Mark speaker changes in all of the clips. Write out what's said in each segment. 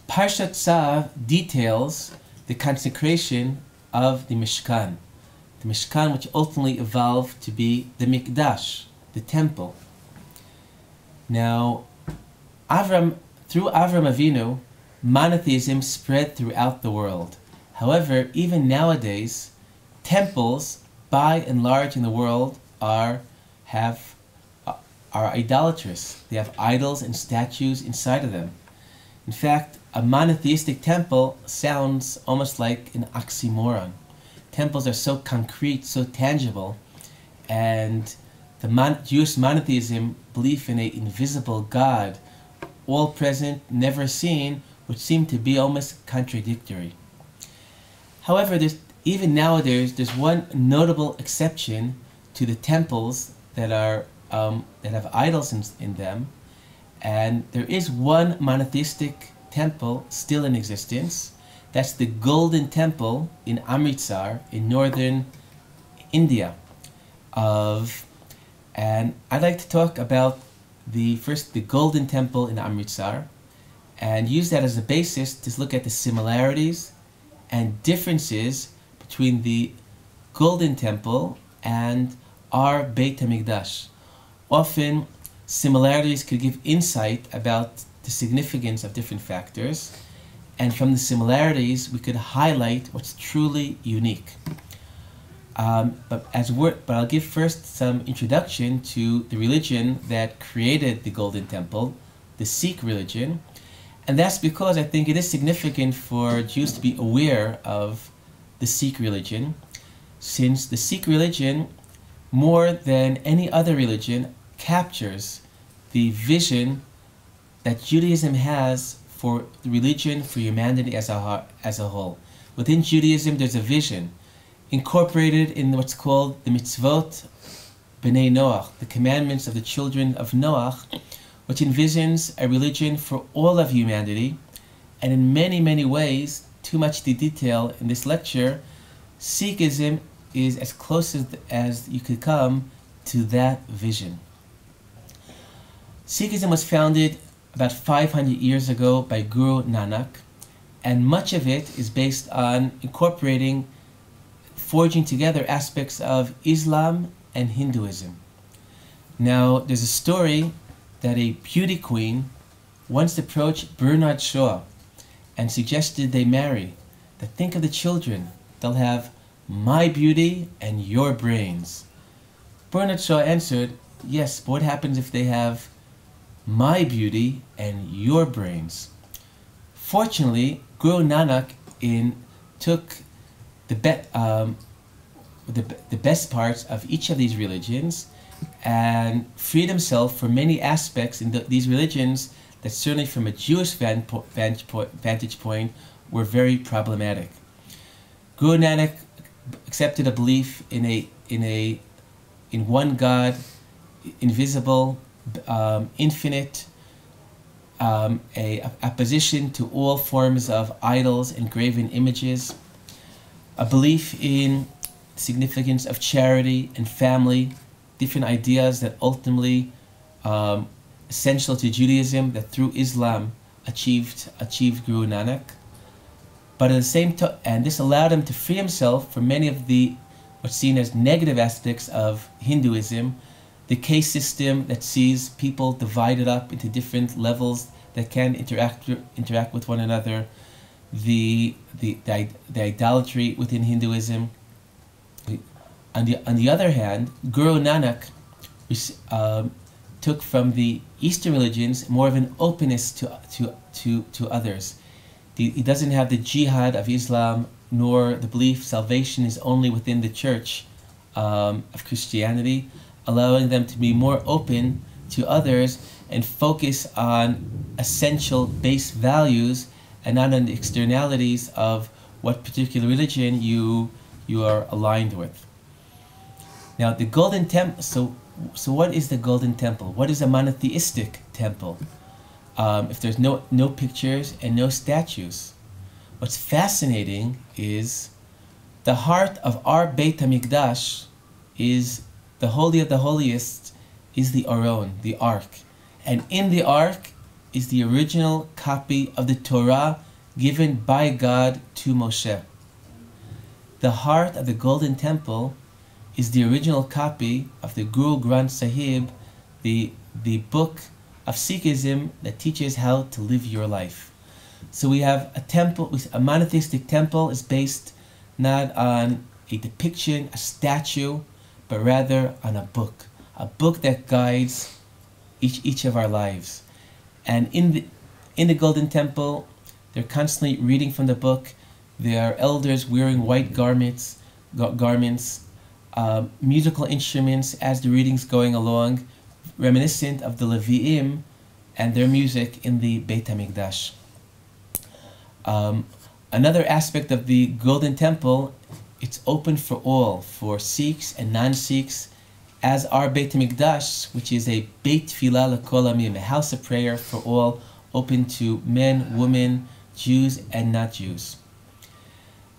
Speaker 1: Parashat Tzav details the consecration of the Mishkan. The Mishkan, which ultimately evolved to be the Mikdash, the temple. Now, through Avram Avinu, monotheism spread throughout the world. However, even nowadays, temples, by and large in the world, are idolatrous. They have idols and statues inside of them. In fact, a monotheistic temple sounds almost like an oxymoron. Temples are so concrete, so tangible, and the Jewish monotheism, belief in an invisible God, all present, never seen, would seem to be almost contradictory. However, even nowadays, there's one notable exception to the temples that have idols in them, and there is one monotheistic temple still in existence. That's the Golden Temple in Amritsar in northern India. And I'd like to talk about the Golden Temple in Amritsar, and use that as a basis to look at the similarities and differences between the Golden Temple and our Beit HaMikdash. Often, similarities could give insight about the significance of different factors, and from the similarities we could highlight what's truly unique. But I'll give first some introduction to the religion that created the Golden Temple, the Sikh religion, and that's because I think it is significant for Jews to be aware of the Sikh religion, since the Sikh religion, more than any other religion, captures the vision that Judaism has for the religion, for humanity as a whole. Within Judaism, there's a vision incorporated in what's called the mitzvot b'nei Noach, the commandments of the children of Noach, which envisions a religion for all of humanity. And in many, many ways, too much to detail in this lecture, Sikhism is as close as you could come to that vision. Sikhism was founded about 500 years ago by Guru Nanak, and much of it is based on forging together aspects of Islam and Hinduism. Now, there's a story that a beauty queen once approached Bernard Shaw and suggested they marry. That think of the children, they'll have my beauty and your brains. Bernard Shaw answered, yes, but what happens if they have my beauty and your brains? Fortunately, Guru Nanak took the best parts of each of these religions and freed himself from many aspects in these religions that certainly from a Jewish vantage point were very problematic. Guru Nanak accepted a belief in one God, invisible, infinite, a opposition to all forms of idols and graven images, a belief in the significance of charity and family, different ideas that ultimately essential to Judaism that through Islam achieved Guru Nanak. But at the same time, and this allowed him to free himself from many of the what's seen as negative aspects of Hinduism, the caste system that sees people divided up into different levels that can interact with one another, the idolatry within Hinduism. On the other hand, Guru Nanak took from the Eastern religions more of an openness to others. He doesn't have the jihad of Islam, nor the belief salvation is only within the church of Christianity, allowing them to be more open to others and focus on essential base values and not on the externalities of what particular religion you are aligned with. Now, the Golden Temple, so what is the Golden Temple? What is a monotheistic temple? If there's no pictures and no statues. What's fascinating is the heart of our Beit HaMikdash is the Holy of the Holiest, is the Aron, the Ark. And in the Ark is the original copy of the Torah given by God to Moshe. The heart of the Golden Temple is the original copy of the Guru Granth Sahib, the book of Sikhism that teaches how to live your life. So we have a temple, a monotheistic temple is based not on a depiction, a statue, but rather on a book that guides each of our lives. And in the Golden Temple, they're constantly reading from the book. There are elders wearing white garments, musical instruments as the reading's going along, reminiscent of the Levi'im and their music in the Beit HaMikdash. Another aspect of the Golden Temple, it's open for all, for Sikhs and non-Sikhs, as our Beit HaMikdash, which is a Beit Tfilah L'Kol Amim, a house of prayer for all, open to men, women, Jews and not Jews.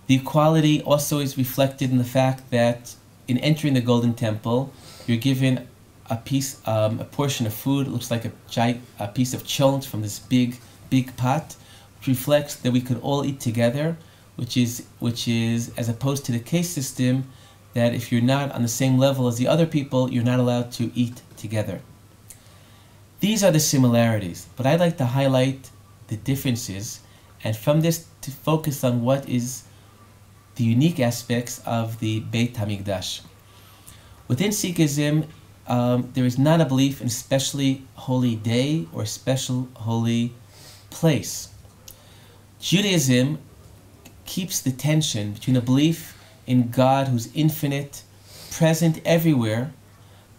Speaker 1: The equality also is reflected in the fact that in entering the Golden Temple, you're given a portion of food. It looks like a piece of cholent from this big pot, which reflects that we could all eat together, which is as opposed to the caste system, that if you're not on the same level as the other people, you're not allowed to eat together. These are the similarities, but I'd like to highlight the differences, and from this to focus on what is the unique aspects of the Beit HaMikdash. Within Sikhism, there is not a belief in a specially holy day or special holy place. Judaism keeps the tension between a belief in God who's infinite, present everywhere,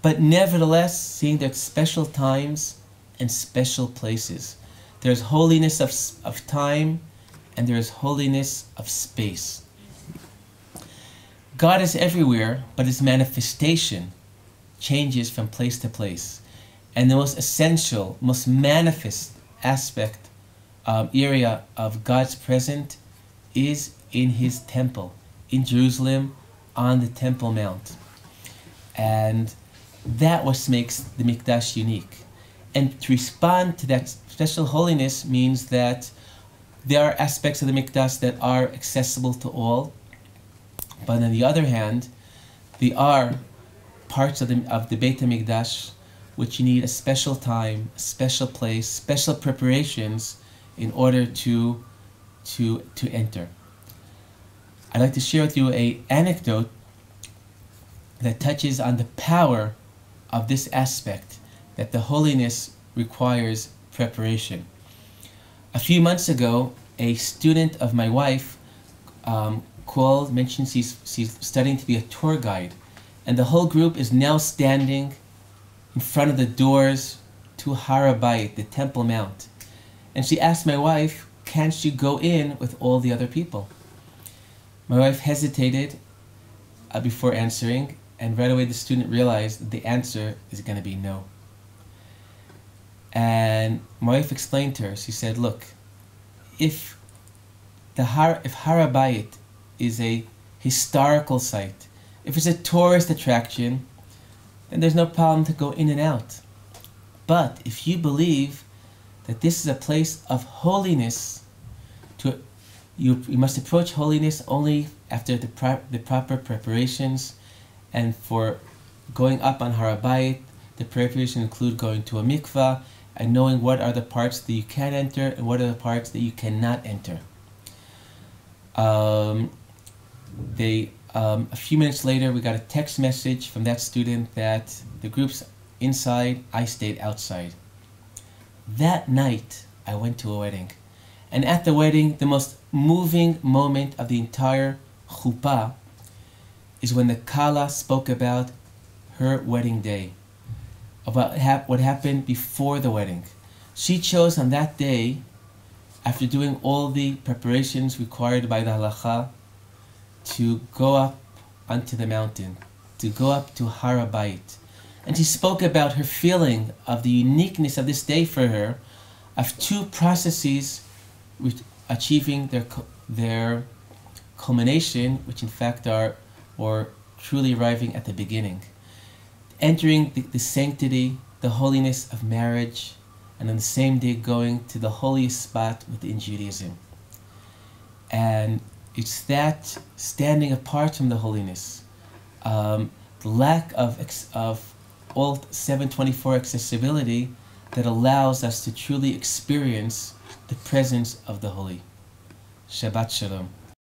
Speaker 1: but nevertheless seeing that special times and special places. There's holiness of time and there's holiness of space. God is everywhere, but his manifestation changes from place to place. And the most essential, most manifest aspect, area of God's presence is in his temple, in Jerusalem, on the Temple Mount. And that what makes the Mikdash unique. And to respond to that special holiness means that there are aspects of the Mikdash that are accessible to all, but on the other hand, there are parts of the Beit HaMikdash which you need a special time, a special place, special preparations in order to enter. I'd like to share with you an anecdote that touches on the power of this aspect, that the holiness requires preparation. A few months ago, a student of my wife called, mentioned she's studying to be a tour guide, and the whole group is now standing in front of the doors to Har HaBayit, the Temple Mount. And she asked my wife, can't she go in with all the other people? My wife hesitated before answering, and right away the student realized that the answer is going to be no. And my wife explained to her, she said, look, if Har HaBayit is a historical site, if it's a tourist attraction, then there's no problem to go in and out. But if you believe that this is a place of holiness, you must approach holiness only after the proper preparations. And for going up on Har HaBayit, the preparations include going to a mikvah and knowing what are the parts that you can enter and what are the parts that you cannot enter. A few minutes later, we got a text message from that student that the group's inside, I stayed outside. That night, I went to a wedding. And at the wedding, the most moving moment of the entire chuppah is when the Kala spoke about her wedding day, about what happened before the wedding. She chose on that day, after doing all the preparations required by the halacha, to go up onto the mountain, to go up to Har HaBayit. And she spoke about her feeling of the uniqueness of this day for her, of two processes which achieving their culmination, which in fact are, or truly arriving at the beginning. Entering the sanctity, the holiness of marriage, and on the same day going to the holiest spot within Judaism. And it's that standing apart from the holiness, the lack of all 724 accessibility that allows us to truly experience the presence of the holy. Shabbat Shalom.